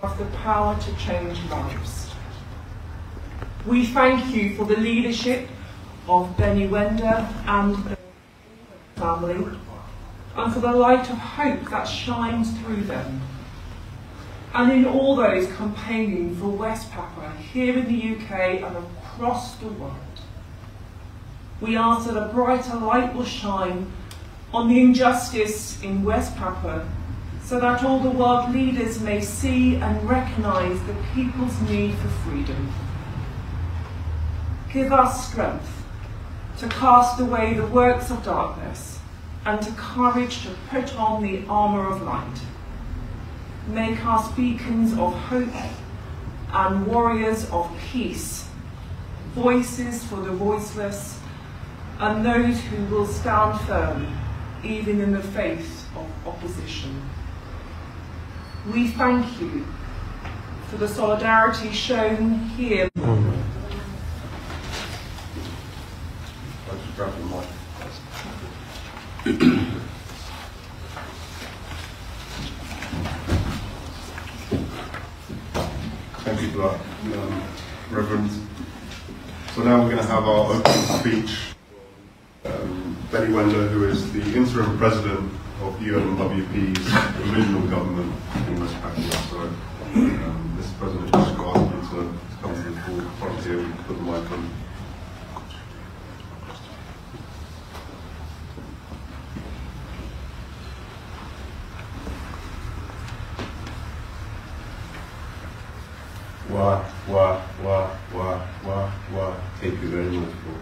have the power to change lives. We thank you for the leadership of Benny Wenda and the family, and for the light of hope that shines through them, and in all those campaigning for West Papua here in the UK and across the world. We ask that a brighter light will shine on the injustice in West Papua, so that all the world leaders may see and recognise the people's need for freedom. Give us strength to cast away the works of darkness and to courage to put on the armour of light. Make us beacons of hope and warriors of peace, voices for the voiceless, and those who will stand firm even in the face of opposition. We thank you for the solidarity shown here. Thank you, Reverend. So now we're going to have our opening speech. Benny Wenda, who is the interim president of UNWP's provisional government in West Papua. So, Mr. President, just ask you to come to the front here and put the mic on. Thank you very much for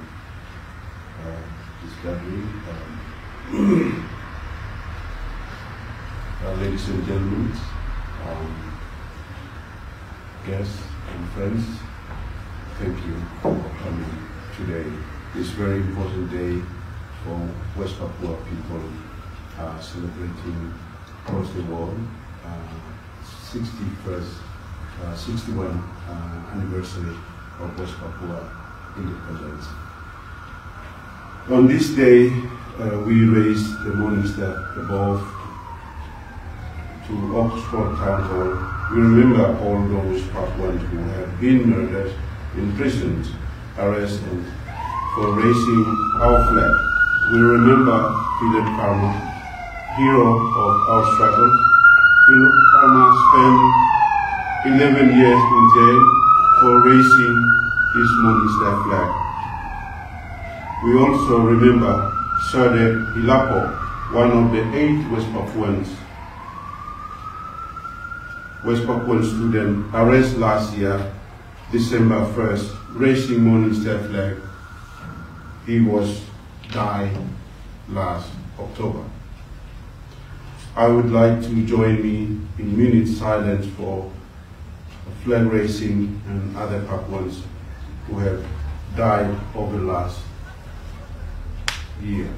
this gathering. Ladies and gentlemen, guests and friends, thank you for coming today. This very important day for West Papua people celebrating across the world 61 anniversary of West Papua independence. On this day, we raised the morning step above to Oxford Town Hall. We remember all those Papuans who have been murdered, imprisoned, arrested for raising our flag. We remember Philip Palmer, hero of our struggle. Philip Palmer spent 11 years in jail for raising his Monista flag. We also remember Sade Hilapo, one of the 8 West Papuan students arrested last year, December 1st, raising Monista flag. He was died last October. I would like to join me in minute silence for flag raising and other Papuans who have died over the last year.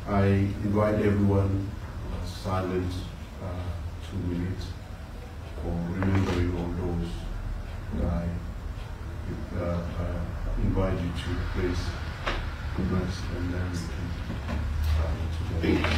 I invite everyone silence 2 minutes for remembering all those who died. Invite you to place the rest and then we can together.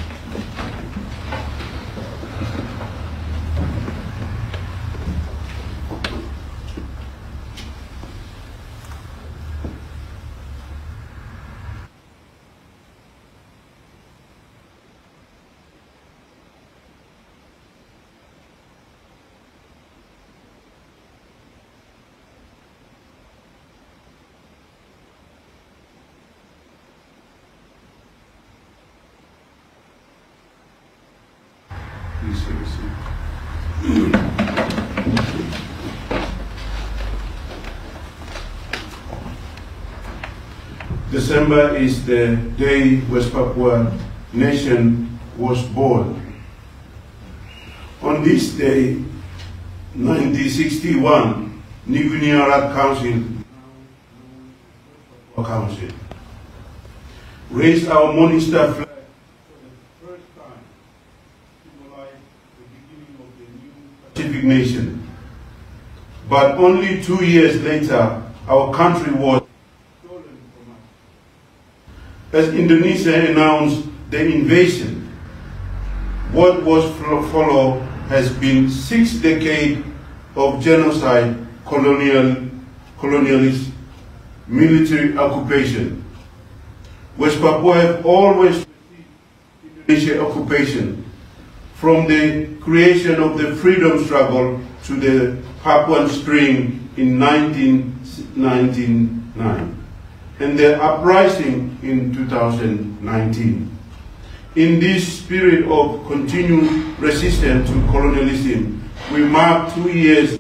December is the day West Papua nation was born. On this day, 1961, Nigunia Council raised our Monista flag for the first time, symbolizing the beginning of the new Pacific nation. But only 2 years later, our country was stolen from us. As Indonesia announced the invasion, what was followed has been 6 decades of genocide, colonialist, military occupation. West Papua have always Indonesian occupation, from the creation of the freedom struggle to the Papuan Spring in 1999 and the uprising in 2019. In this spirit of continued resistance to colonialism, we mark 2 years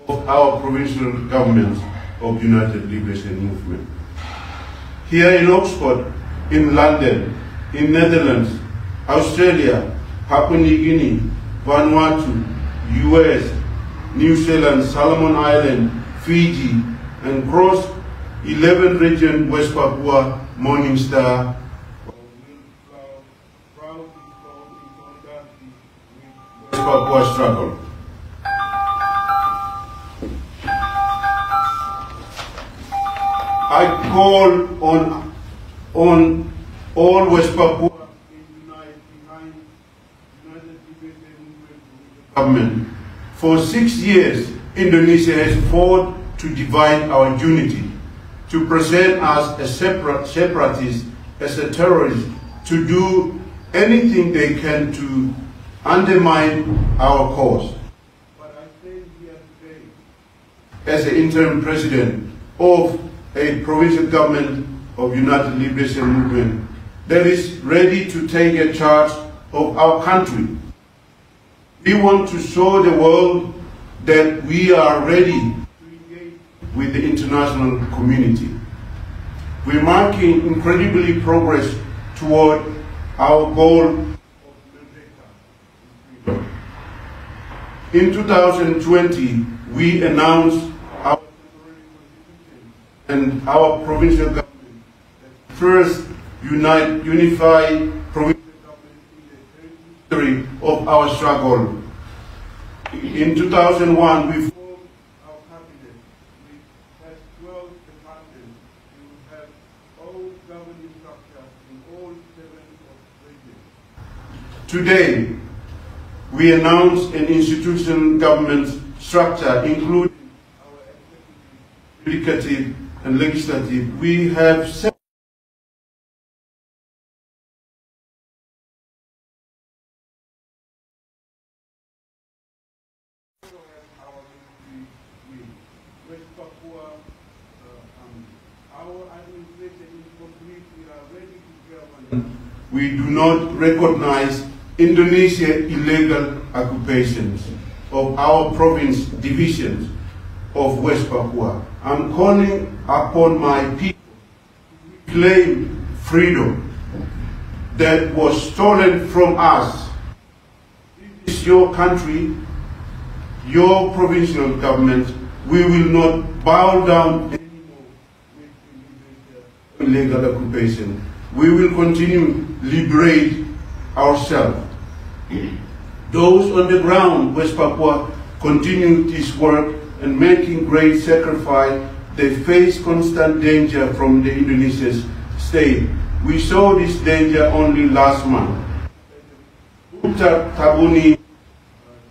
of our provincial government of United Liberation Movement. Here in Oxford, in London, in Netherlands, Australia, Papua New Guinea, Vanuatu, US, New Zealand, Solomon Island, Fiji, and across 11 regions, West Papua, Morning Star, West Papua struggle. I call on all West Papua to unite behind United Liberation Movement government. For 6 years, Indonesia has fought to divide our unity, to present us as separatists, as a terrorist, to do anything they can to undermine our cause. But I stand here today as the interim president of a provincial government of United Liberation Movement that is ready to take a charge of our country. We want to show the world that we are ready to engage with the international community. We're making incredibly progress toward our goal of Merdeka. In 2020, we announced our and our provincial government that first unified provincial government in the history of our struggle. In 2001, we formed our cabinet. We had 12 departments. We would have all governing structures in all 7 regions. Today, we announce an institutional government structure, including our executive, and legislative. We have set West Papua, our administration is complete. We are ready to govern. We do not recognize Indonesia's illegal occupations of our province divisions of West Papua. I'm calling upon my people to reclaim freedom that was stolen from us. This is your country, your provincial government. We will not bow down anymore with illegal occupation. We will continue to liberate ourselves. Those on the ground, West Papua, continue this work and making great sacrifice. They face constant danger from the Indonesian state. We saw this danger only last month. Bukta Tabuni,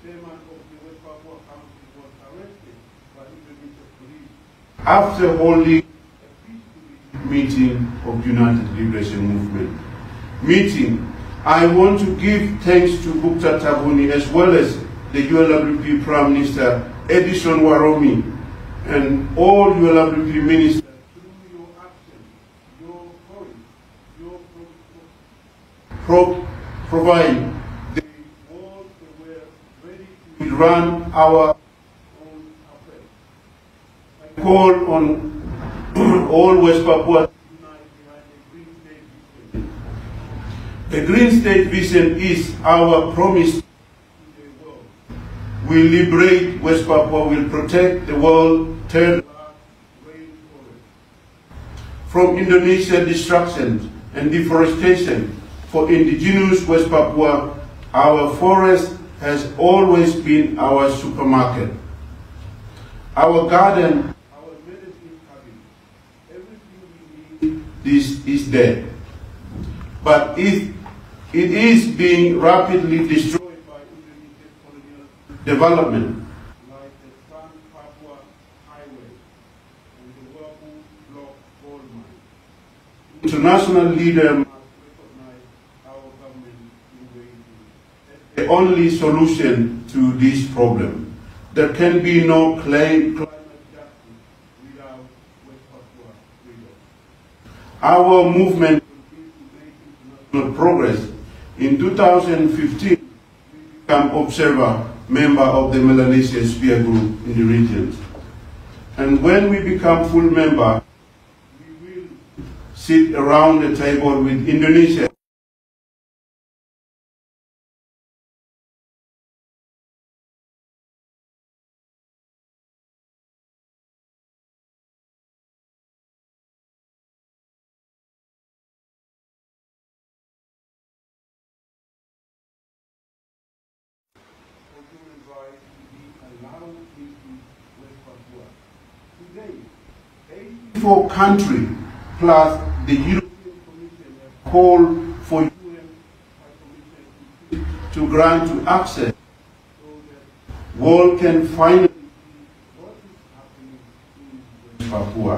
chairman of the West Papua Council, was arrested by Indonesian police after holding a peaceful meeting of United Liberation Movement. I want to give thanks to Bukta Tabuni as well as the ULWP Prime Minister Edison Waromi and all ULWP ministers. Through your action, your voice, your provide the world that we're ready to run our own affairs. I call on all West Papua to unite behind the Green State Vision. The Green State Vision is our promise. We liberate West Papua, will protect the world, turn rainforest. From Indonesia destruction and deforestation for indigenous West Papua, our forest has always been our supermarket. Our garden, our medicine cabinet, everything we need, this is there. But if it is being rapidly destroyed by Indonesia, development, like the Trans-Papua Highway and the Wabu Block Gold Mine. International leaders must recognize our government in Waiting as the only solution to this problem. There can be no climate justice without West Papua freedom. Our movement continues to make international progress. In 2015, we became observer member of the Melanesia Sphere Group in the region. And when we become full member, we will sit around the table with Indonesia. For country plus the European Commission have called for UN to grant to access so that world can finally see what is happening in West Papua.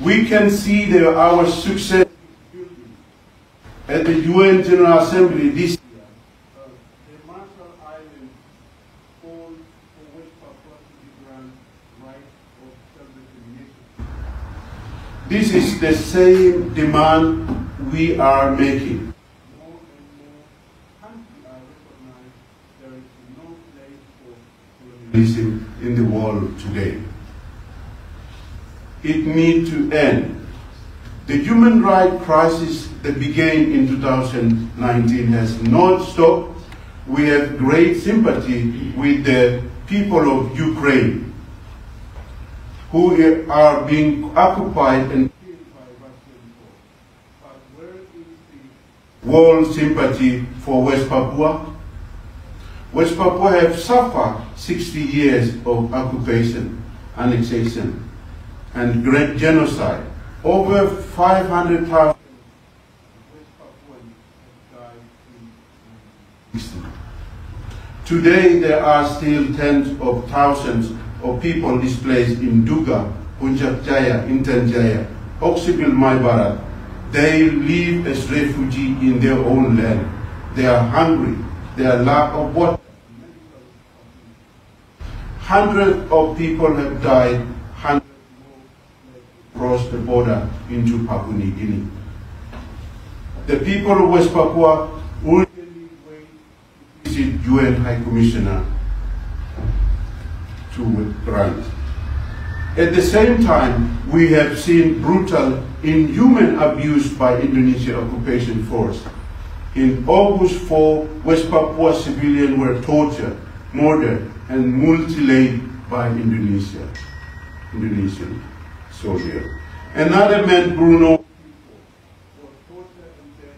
We can see that our success at the UN General Assembly this year. The Marshall Islands called for West Papua to be granted right of self-determination. This is the same demand we are making. More and more countries are recognized there is no place for colonialism in the world today. It needs to end. The human rights crisis that began in 2019 has not stopped. We have great sympathy with the people of Ukraine who are being occupied and killed by Russian forces. But where is the world sympathy for West Papua? West Papua have suffered 60 years of occupation, annexation, and great genocide. Over 500,000 West Papuans have died in 1960. Today there are still tens of thousands of people displaced in Duga, Puncak Jaya, Intan Jaya, Oksibil Mai Barat. They live as refugees in their own land. They are hungry. They are lack of water. Hundreds of people have died. Hundreds crossed the border into Papua New Guinea. The people of West Papua urgently wait to visit UN High Commissioner to grant. At the same time, we have seen brutal, inhuman abuse by Indonesian occupation force. In August 4, West Papua civilians were tortured, murdered, and mutilated by Indonesian soldier. Another man, Bruno, was tortured and dead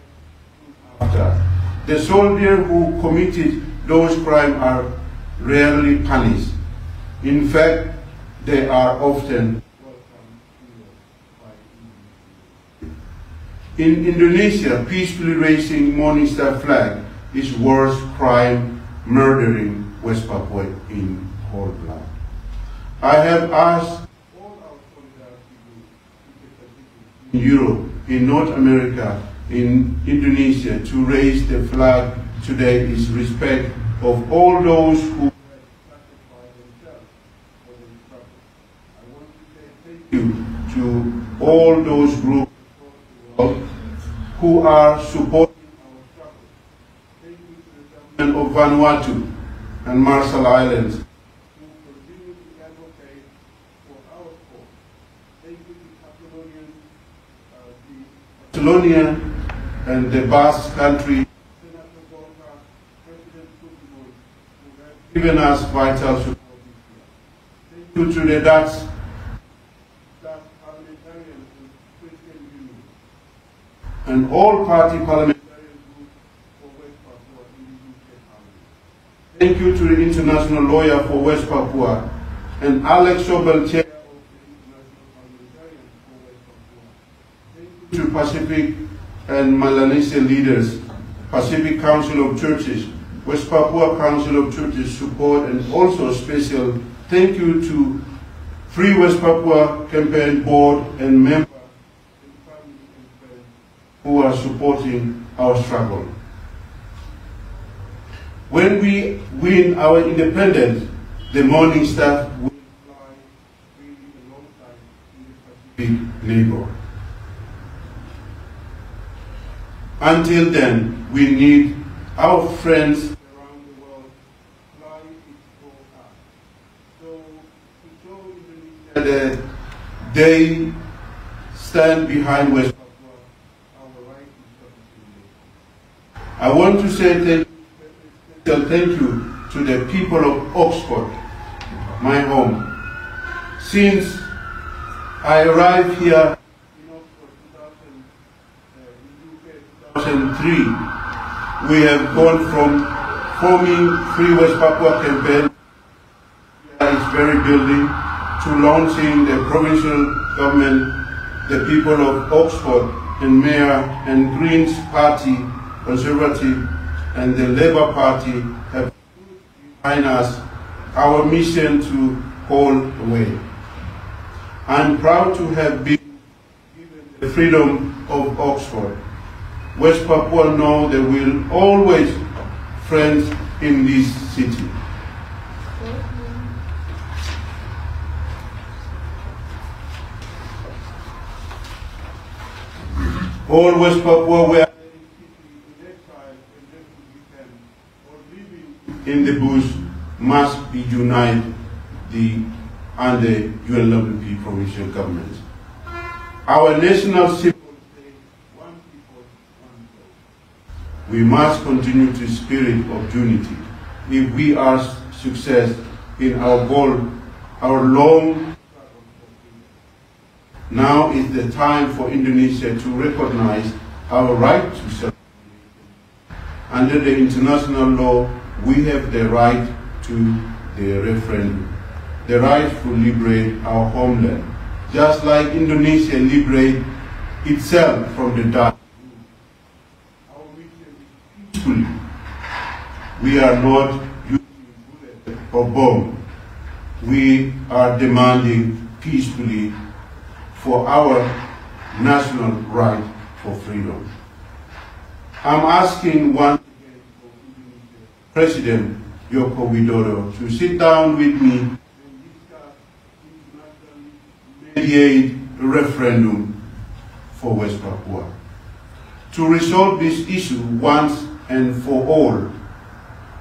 after. The soldiers who committed those crimes are rarely punished. In fact, they are often welcomed by Indonesia. In Indonesia, peacefully raising Morning Star flag is worse crime murdering West Papua in cold blood. I have asked in Europe, in North America, in Indonesia, to raise the flag today is respect of all those who have sacrificed themselves for the struggle. I want to say thank you to all those groups across the world who are supporting our struggle. Thank you to the government of Vanuatu and Marshall Islands who continue to advocate for our cause. Thank you to Catalonia and the Basque country, Senator Gorka, President Puigdemont, who have given us vital support this year. Thank you to the Dutch parliamentarians and Christian Union, and all party parliamentarian groups for West Papua in the UK Parliament. Thank you to the international lawyer for West Papua and Alex Sobel, chair to Pacific and Melanesian leaders, Pacific Council of Churches, West Papua Council of Churches support, and also a special thank you to Free West Papua Campaign Board and members and family and friends who are supporting our struggle. When we win our independence, the Morning Star will fly freely alongside in the Pacific neighbor. Until then, we need our friends around the world fly it for us. So to show Indonesia that they stand behind West Papua, our right is sufficient. I want to say thank you to the people of Oxford, my home. Since I arrived here in Oxford in 2003, we have gone from forming Free West Papua campaign, its very building, to launching the provincial government. The people of Oxford and Mayor and Greens Party, Conservative, and the Labour Party have put behind us our mission to call away. I'm proud to have been given the freedom of Oxford. West Papua know there will always friends in this city. All West Papua were in the bush must be united under UNWP provincial government. Our national symbol says one people, one vote. We must continue the spirit of unity if we are success in our goal, our long struggle. Now is the time for Indonesia to recognize our right to self-determination. Under the international law, we have the right to the referendum, the right to liberate our homeland, just like Indonesia liberated itself from the Dutch. Our mission is peacefully. We are not using bullets or bombs. We are demanding peacefully for our national right for freedom. I'm asking once again for Indonesia President Joko Widodo to sit down with me and discuss internationally mediate a referendum for West Papua to resolve this issue once and for all.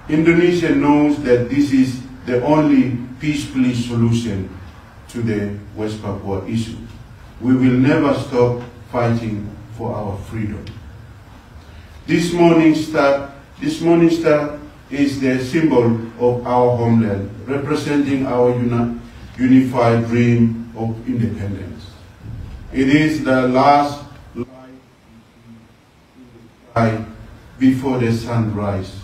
Indonesia knows that this is the only peaceful solution to the West Papua issue. We will never stop fighting for our freedom. This morning star is the symbol of our homeland, representing our unified dream of independence. It is the last light in the sky before the sunrise.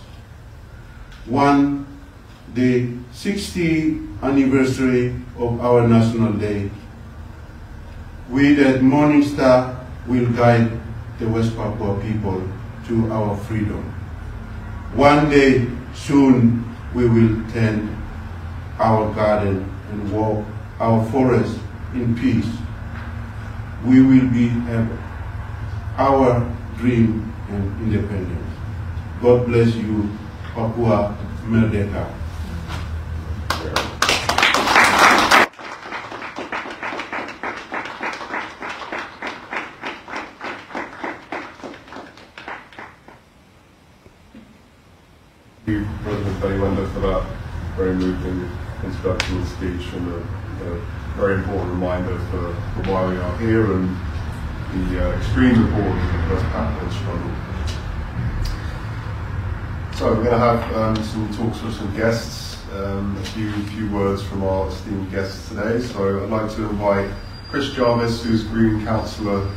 The 60th anniversary of our National Day. We, that morning star, will guide the West Papua people to our freedom. One day, soon, we will tend our garden and walk our forest in peace. We will have our dream and independence. God bless you, Papua Merdeka. Thank you, President Benny Wenda, for that very moving introductory speech and a very important reminder for why we are here and the extreme importance of the West Papuan struggle. So we're going to have some talks with some guests, a few words from our esteemed guests today. So I'd like to invite Chris Jarvis, who's Green Councillor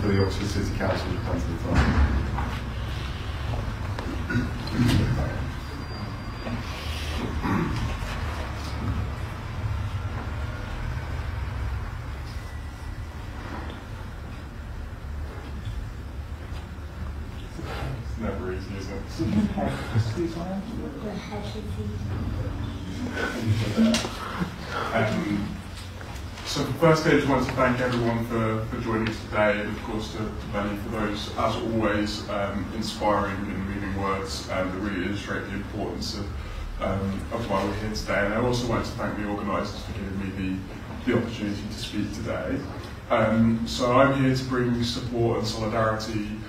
for the Oxford City Council, to come to the front. It's never easy, is it? So firstly, I just want to thank everyone for joining us today, and of course to Benny for those, as always, inspiring and moving words that really illustrate the importance of why we're here today. And I also want to thank the organisers for giving me the opportunity to speak today. So I'm here to bring support and solidarity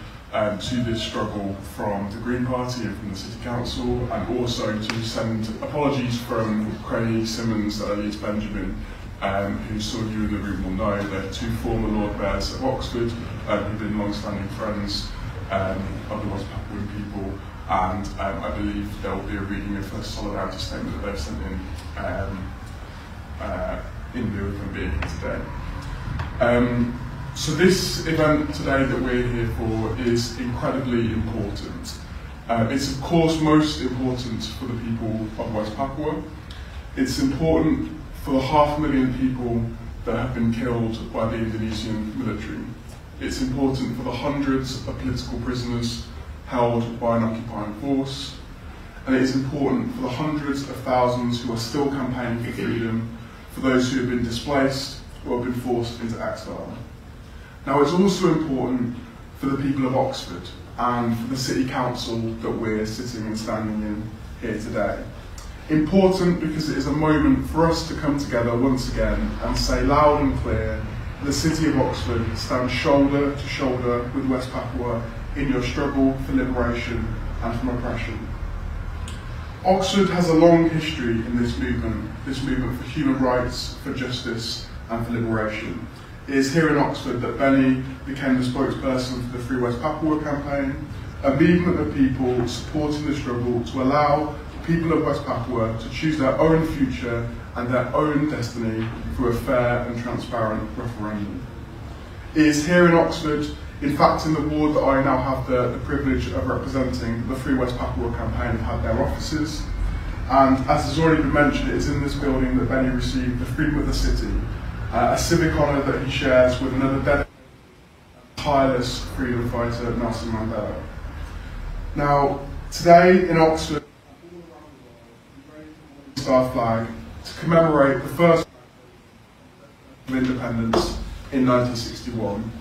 to this struggle from the Green Party and from the City Council, and also to send apologies from Craig Simmons and Elise Benjamin, who some of you in the room will know. They're two former Lord Mayors of Oxford who've been long-standing friends of the West Papuan people, and I believe there will be a reading of a solidarity statement that they've sent in lieu of them being here today. So this event today that we're here for is incredibly important. It's of course most important for the people of West Papua. It's important for the 500,000 people that have been killed by the Indonesian military. It's important for the hundreds of political prisoners held by an occupying force. And it is important for the hundreds of thousands who are still campaigning for freedom, for those who have been displaced or have been forced into exile. Now, it's also important for the people of Oxford and for the City Council that we're sitting and standing in here today. Important because it is a moment for us to come together once again and say loud and clear, the City of Oxford stands shoulder to shoulder with West Papua in your struggle for liberation and from oppression. Oxford has a long history in this movement for human rights, for justice and for liberation. It is here in Oxford that Benny became the spokesperson for the Free West Papua campaign, a movement of people supporting the struggle to allow people of West Papua to choose their own future and their own destiny through a fair and transparent referendum. It is here in Oxford, in fact in the ward that I now have the privilege of representing, the Free West Papua campaign have had their offices. And as has already been mentioned, it is in this building that Benny received the Freedom of the City, a civic honour that he shares with another dedicated, tireless freedom fighter, Nelson Mandela. Now, today in Oxford, Star flag to commemorate the first of independence in 1961,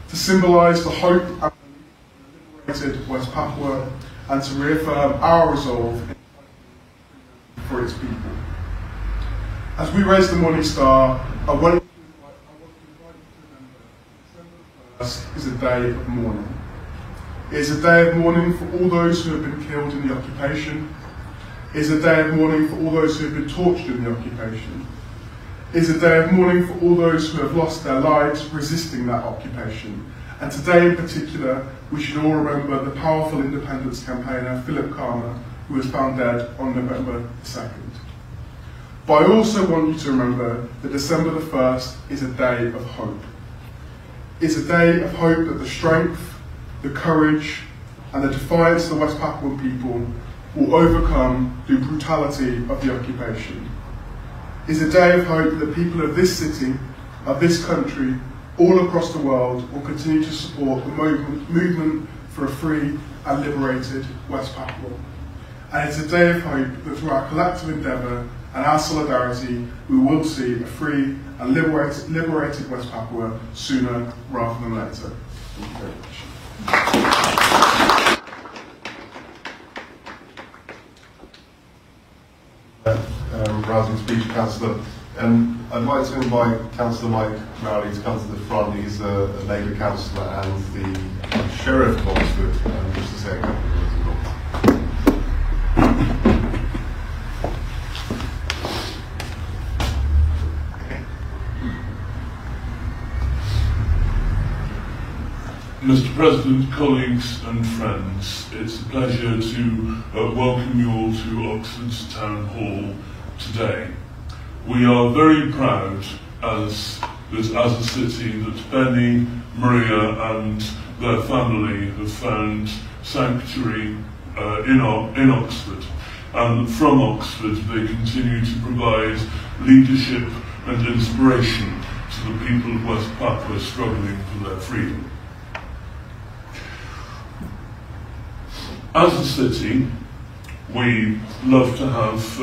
to symbolise the hope and liberated West Papua, and to reaffirm our resolve for its people. As we raise the Morning Star, I want to invite you to remember that December 1st is a day of mourning. It is a day of mourning for all those who have been killed in the occupation. It is a day of mourning for all those who have been tortured in the occupation. It is a day of mourning for all those who have lost their lives resisting that occupation. And today in particular, we should all remember the powerful independence campaigner Philip Karma, who was found dead on November 2nd. But I also want you to remember that December the 1st is a day of hope. It's a day of hope that the strength, the courage, and the defiance of the West Papuan people will overcome the brutality of the occupation. It's a day of hope that people of this city, of this country, all across the world will continue to support the movement for a free and liberated West Papua. And it's a day of hope that through our collective endeavour and our solidarity, we will see a free and liberated West Papua sooner rather than later. Thank you very much. Rousing speech, Councillor. And I'd like to invite Councillor Mike Rowley to come to the front. He's a Labour councillor and the Sheriff of Oxford, just to say a couple of words as well. Mr. President, colleagues and friends, it's a pleasure to welcome you all to Oxford's Town Hall today. We are very proud as a city that Benny, Maria and their family have found sanctuary in Oxford. And from Oxford they continue to provide leadership and inspiration to the people of West Papua struggling for their freedom. As a city, we love to have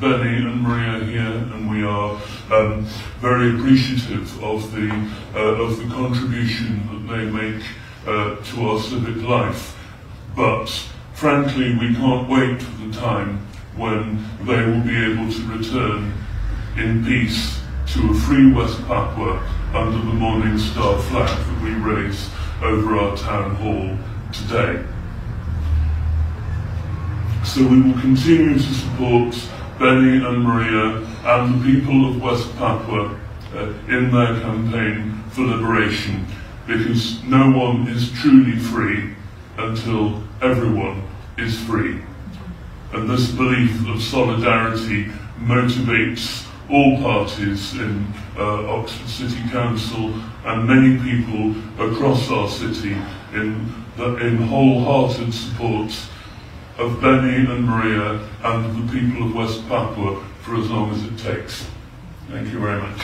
Benny and Maria here, and we are very appreciative of the contribution that they make to our civic life. But frankly, we can't wait for the time when they will be able to return in peace to a free West Papua under the Morning Star flag that we raise over our town hall today. So we will continue to support Benny and Maria and the people of West Papua in their campaign for liberation, because no one is truly free until everyone is free. And this belief of solidarity motivates all parties in Oxford City Council and many people across our city in wholehearted support of Benny and Maria and the people of West Papua for as long as it takes. Thank you very much.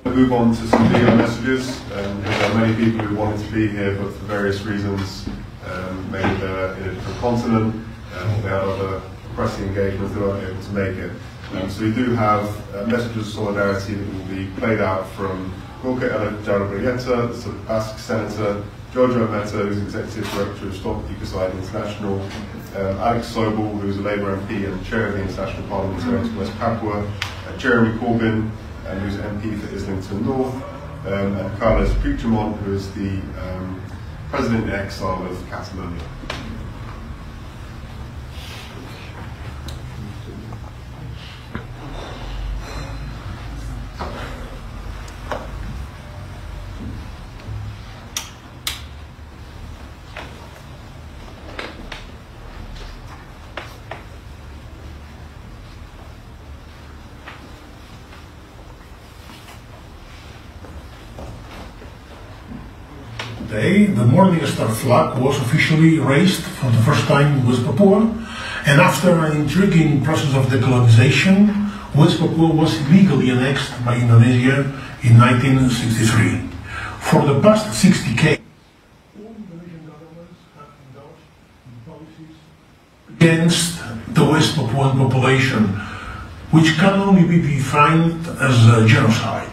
Move on to some video messages. There are many people who wanted to be here, but for various reasons, maybe they're in a different continent, or they had other pressing engagements, they weren't able to make it. So we do have messages of solidarity that will be played out from Gorka Ela-Jarabrieta, the Basque Senator, Giorgio Meta, who's Executive Director of Stop Ecocide International, Alex Sobel, who's a Labour MP and Chair of the International Parliamentarians for West Papua, Jeremy Corbyn, who's MP for Islington North, and Carlos Puigdemont, who is the President in exile of Catalonia. Today, the Morning Star flag was officially raised for the first time in West Papua, and after an intriguing process of decolonization, West Papua was legally annexed by Indonesia in 1963. For the past 60 decades, all Indonesian governments have endorsed policies against the West Papuan population, which can only be defined as a genocide.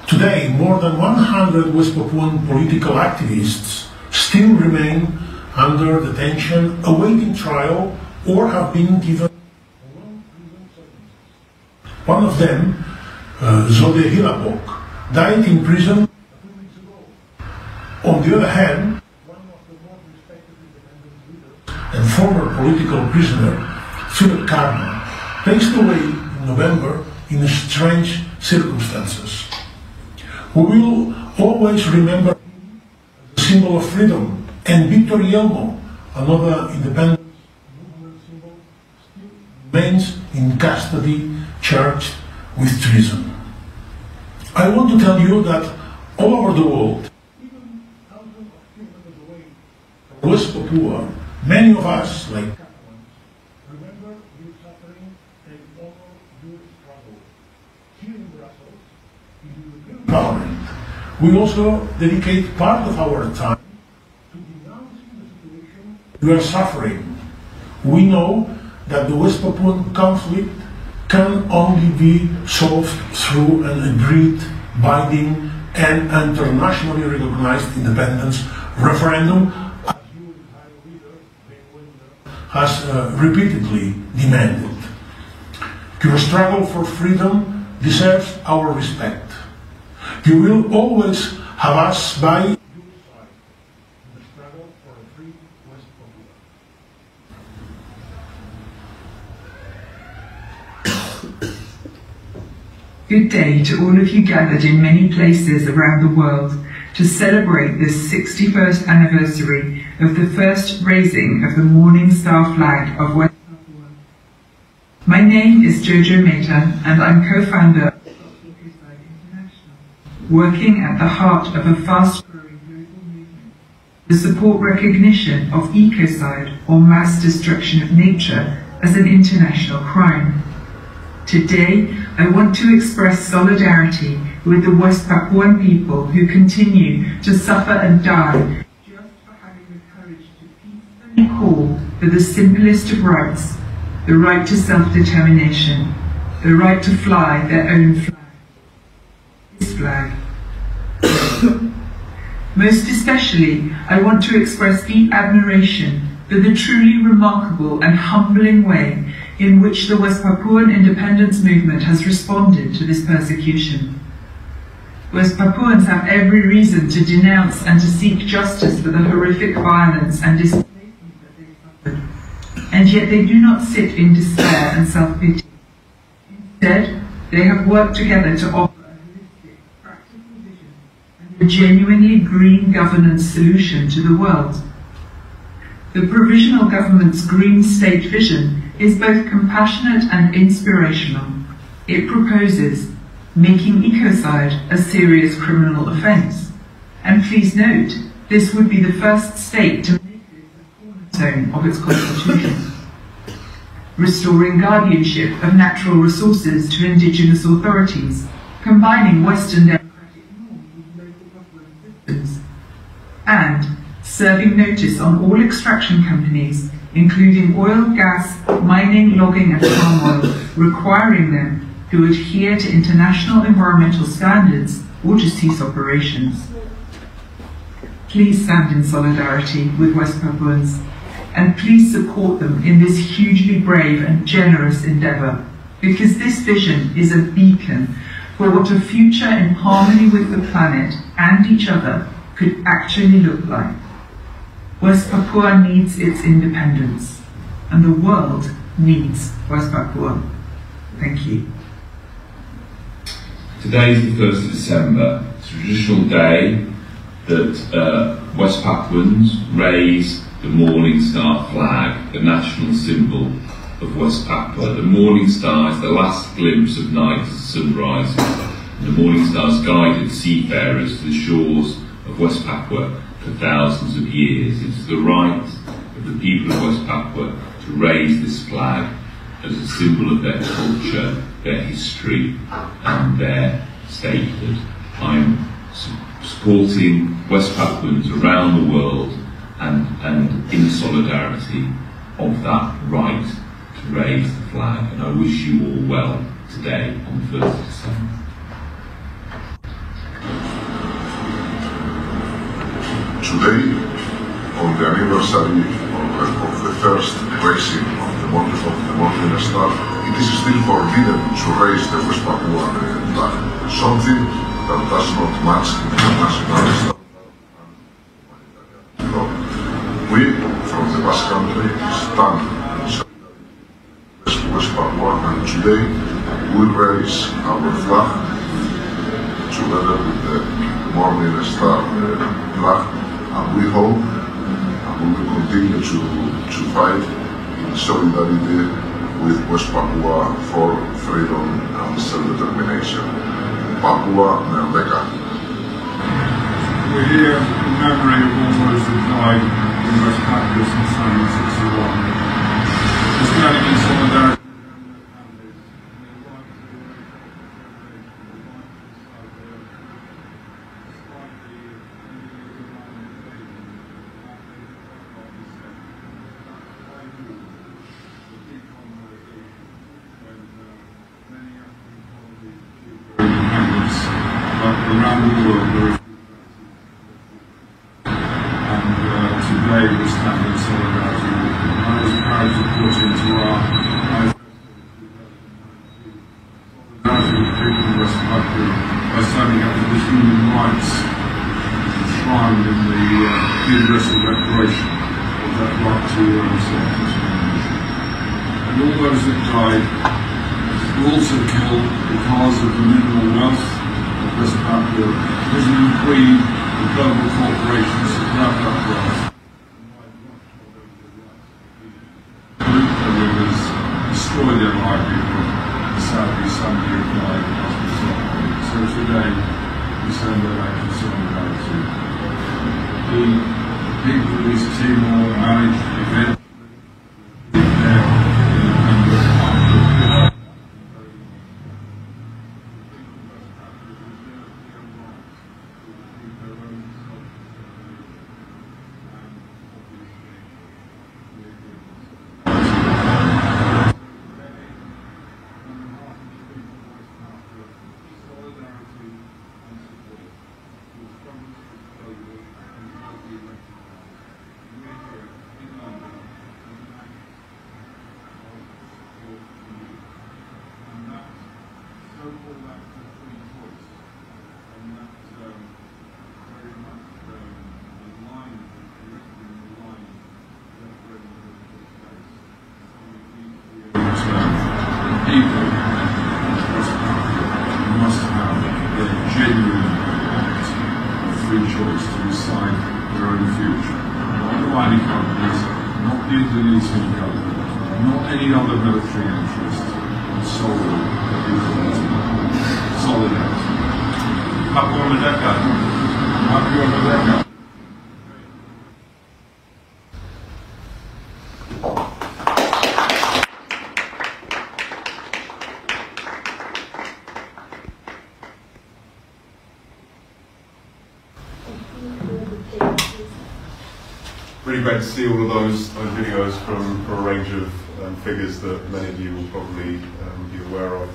Today, more than 100 West Papuan political activists still remain under detention, awaiting trial, or have been given long prison sentences. One of them, Zode Hilabok, died in prison 2 weeks ago. On the other hand, one of the most respected independent leaders and former political prisoner, Philip Karma, passed away in November in strange circumstances. We will always remember him as a symbol of freedom, and Victor Yelmo, another independent movement symbol, still remains in custody, charged with treason. I want to tell you that all over the world, even thousands of kilometers away from West Papua, many of us, like Catholics, remember your suffering and honor your struggle. Here in Brussels, in the European Parliament, we also dedicate part of our time to denouncing the situation we are suffering. We know that the West Papuan conflict can only be solved through an agreed, binding, and internationally recognized independence referendum, as your leader, Benny Wenda, has repeatedly demanded. Your struggle for freedom deserves our respect. You will always have us by your side in the struggle for a free West Papua. Good day to all of you gathered in many places around the world to celebrate this 61st anniversary of the first raising of the Morning Star flag of West Papua. My name is Jojo Meta, and I'm co-founder working at the heart of a fast-growing global movement to support recognition of ecocide, or mass destruction of nature, as an international crime. Today, I want to express solidarity with the West Papuan people who continue to suffer and die just for having the courage to peacefully call for the simplest of rights, the right to self-determination, the right to fly their own flag. This flag. Most especially, I want to express deep admiration for the truly remarkable and humbling way in which the West Papuan independence movement has responded to this persecution. West Papuans have every reason to denounce and to seek justice for the horrific violence and displacement that they suffered, and yet they do not sit in despair and self-pity. Instead, they have worked together to offer a holistic, practical vision and a genuinely green governance solution to the world. The provisional government's Green State vision is both compassionate and inspirational. It proposes making ecocide a serious criminal offence. And please note, this would be the first state to make this a cornerstone of its constitution. Restoring guardianship of natural resources to indigenous authorities, combining Western democratic norms with local government systems, and serving notice on all extraction companies, including oil, gas, mining, logging and palm oil, requiring them to adhere to international environmental standards or to cease operations. Please stand in solidarity with West Papuans, and please support them in this hugely brave and generous endeavour, because this vision is a beacon for what a future in harmony with the planet and each other could actually look like. West Papua needs its independence, and the world needs West Papua. Thank you. Today is the 1st of December. It's a traditional day that West Papuans raise the Morning Star flag, the national symbol of West Papua. The Morning Star is the last glimpse of night as the sun rises. The Morning Star's guided seafarers to the shores of West Papua for thousands of years. It's the right of the people of West Papua to raise this flag as a symbol of their culture, their history and their statehood. I'm supporting West Papuans around the world and in solidarity of that right to raise the flag, and I wish you all well today on the 1st of December. Today, on the anniversary of the first raising of the Morning Star, it is still forbidden to raise the West Papuan flag, something that does not match international standards. We, from the Basque Country, stand in West Papua, and today we raise our flag together with the Morning Star flag, and we hope and we will continue to fight in solidarity with West Papua for freedom and self-determination. Papua Merdeka. We're here in memory of all those who died in West Papua since 1961. We're standing in solidarity. Around the world, and today we stand in solidarity with them. I was proud to put into our solidarity with the people of West Papua by standing up for the human rights enshrined in the Universal Declaration of that right to self-determination. And all those that died were also killed because of the mineral wealth West Papua, prison and queen, and global corporations that grab that wealth. Pollute the rivers, destroy their livelihood, and sadly somebody have died as a result of it. So today, we send our act of solidarity. The people of East Timor managed the event there in the free choice to decide their own future. Not the mining companies, not the Indonesian government, not any other military interest, and solely the people. Solidarity. Papua Merdeka. Papua Merdeka. Really great to see all of those videos from a range of figures that many of you will probably be aware of.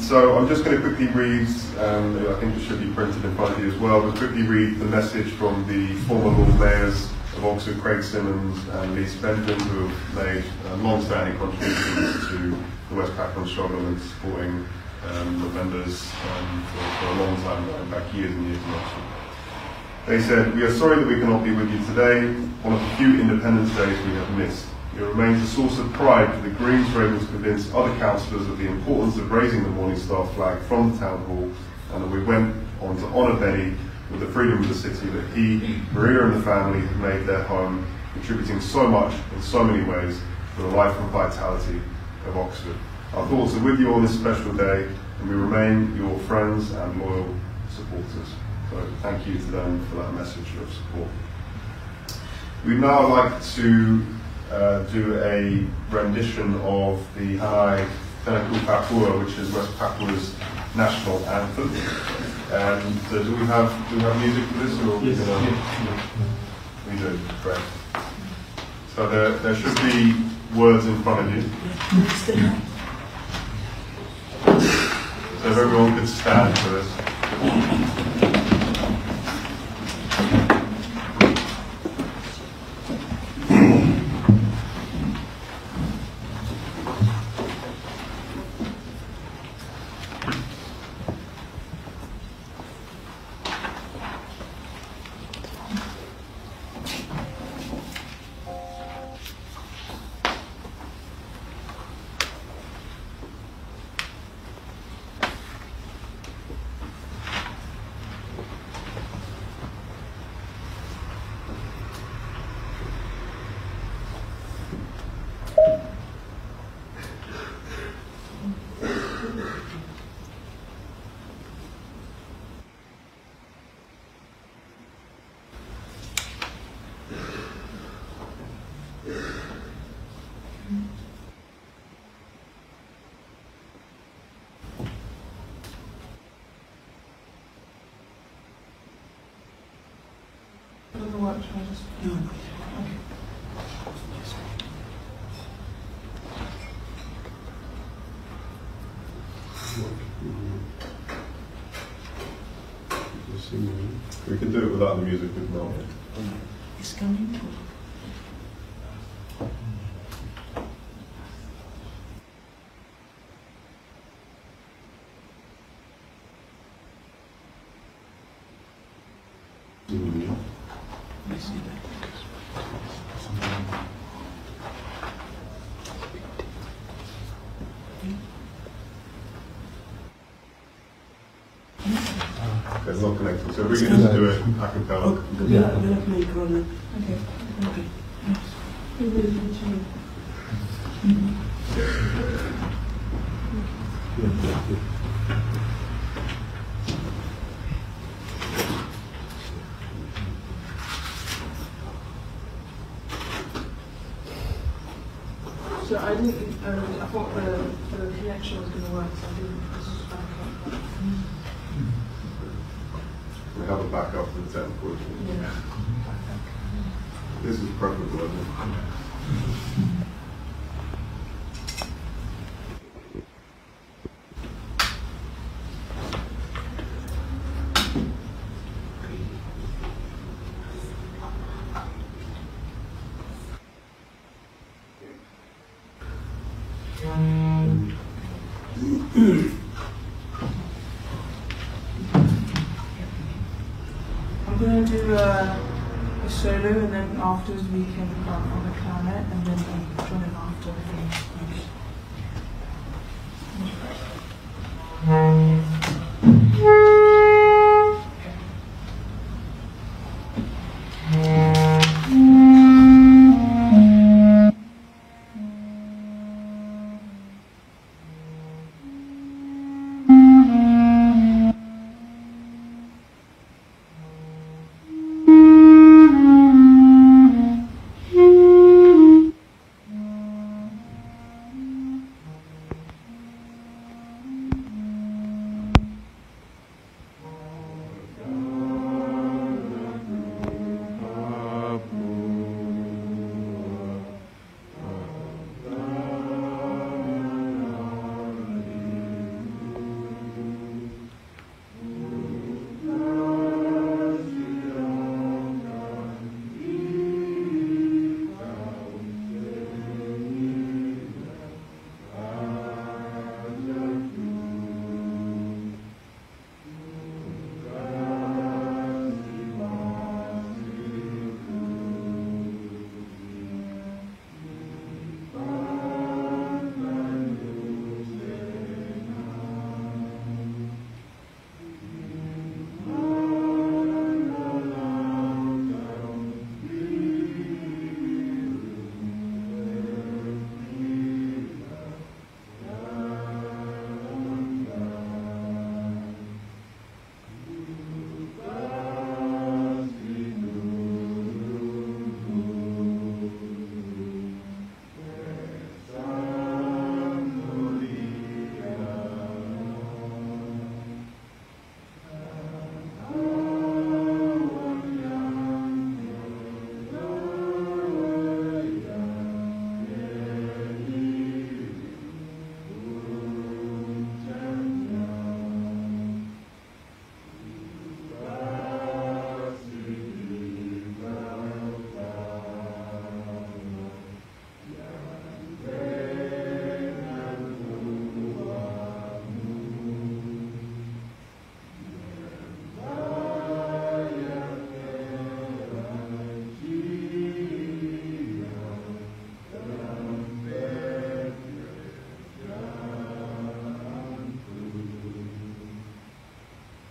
So I'm just going to quickly read, I think it should be printed in front of you as well, but quickly read the message from the former Lord Mayors of Oxford, Craig Simmons and Lisa Benjamin, who have made long-standing contributions to the West Papuan struggle and supporting the vendors for a long time, going back years and years in Oxford. They said, "We are sorry that we cannot be with you today, one of the few Independence Days we have missed. It remains a source of pride for the Greens who were able to convince other councillors of the importance of raising the Morning Star flag from the Town Hall, and that we went on to honour Benny with the freedom of the city that he, Maria and the family have made their home, contributing so much in so many ways to the life and vitality of Oxford. Our thoughts are with you on this special day, and we remain your friends and loyal supporters." So thank you to them for that message of support. We'd now like to do a rendition of the HAM Papua, which is West Papua's national anthem. And do we have music for this? Or yes. We do, great. So there should be words in front of you. So if everyone could stand for this. We can do it without the music if not. It's coming to. Okay, it's not connected, so we can just do it a cappella. Yeah, I'm going to play it. Okay. So I didn't, I thought the connection was going to work, so I didn't, this is back up. We have a backup for the technical issue. Yeah. This is perfect, isn't it? I'm going to do a solo, and then afterwards we can come on the clarinet, and then we join in after.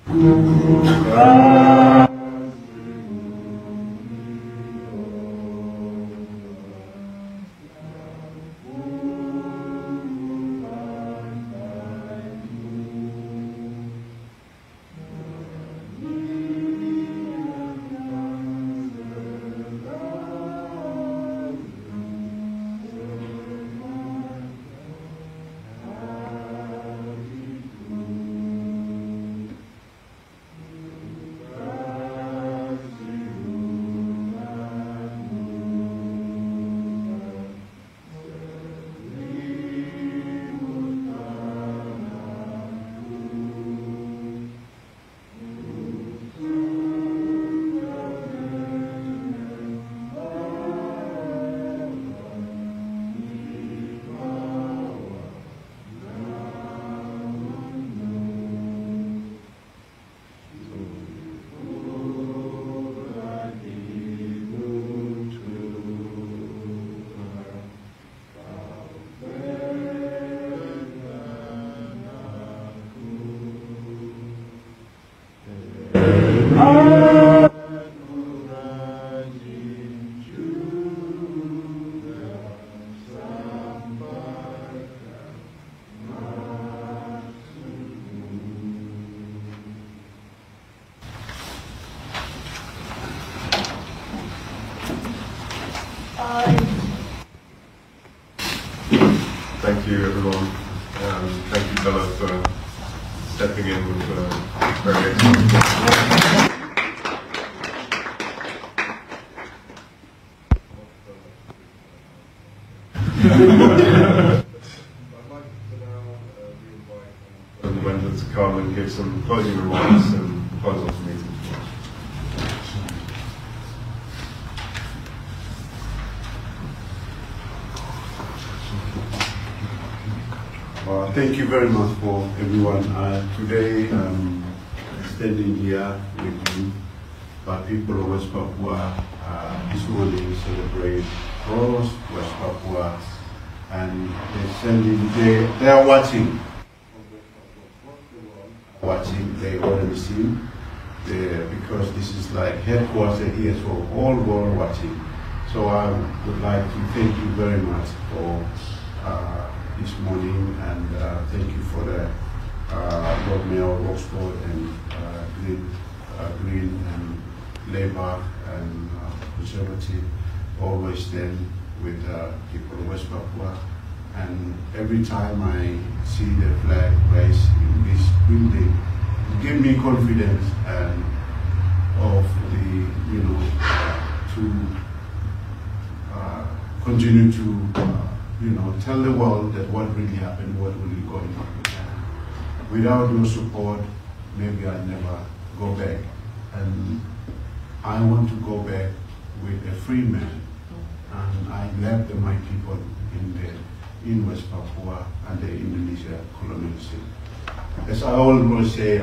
Thank you, everyone. Thank you, Telah, for stepping in with very excellent. And Wenda to come and give some closing remarks and close off the meeting. Thank you very much for everyone. Today, standing here with you, people of West Papua this morning celebrate across West Papua, and they are watching. They already seen, because this is like headquarters here, so all world watching. So I would like to thank you very much for this morning, and thank you for the Lord Mayor of Oxford and Green and Labour and Conservative always stand with people of West Papua. And every time I see the flag raised in this building, it gives me confidence and of the, to continue to tell the world that what really happened, what really going on. Without your support, maybe I'll never go back. And I want to go back with a free man. And I left my people in West Papua under Indonesia colonialism. As I always say,